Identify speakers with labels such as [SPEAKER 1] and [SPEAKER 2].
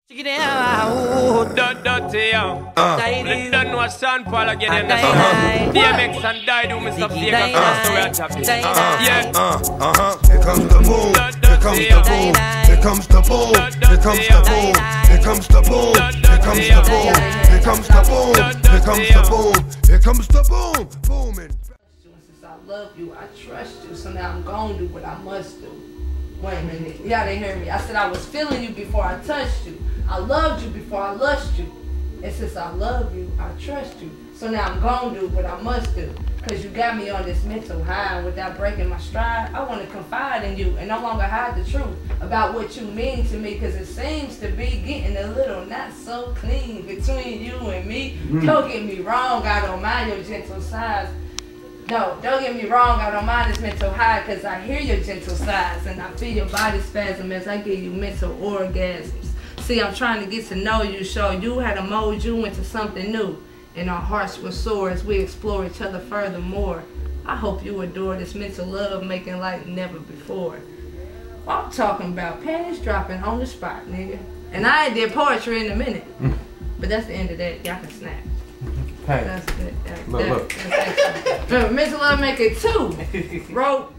[SPEAKER 1] Check it out.
[SPEAKER 2] Dirty, let them know Sean Paul again in the song. DMX and Dido, Mr. Vegas, that's the way I tap it. Yeah.
[SPEAKER 3] Here comes the boom. Here comes the boom. Here comes the boom. Here comes the boom. Here comes the boom. Here comes the boom. Here comes the boom. Here comes the boom. Here comes the boom. Booming.
[SPEAKER 4] Since I love you, I trust you, so now I'm gonna do what I must do. Wait a minute, y'all didn't hear me. I said I was feeling you before I touched you. I loved you before I lusted you. And since I love you, I trust you. So now I'm gonna do what I must do. Cause you got me on this mental high, and without breaking my stride, I wanna confide in you and no longer hide the truth about what you mean to me, cause it seems to be getting a little not so clean between you and me. Don't get me wrong, I don't mind your gentle sighs. No, don't get me wrong, I don't mind this mental high, cause I hear your gentle sighs and I feel your body spasm as I give you mental orgasms. See, I'm trying to get to know you, show you how to mold you into something new. And our hearts will soar as we explore each other furthermore. I hope you adore this mental love making like never before. Well, I'm talking about panties dropping on the spot, nigga. And I ain't did poetry in a minute. But that's the end of that. Y'all can snap.
[SPEAKER 5] Hey,
[SPEAKER 4] That's it.
[SPEAKER 5] look.
[SPEAKER 4] That's mental love making 2. Wrote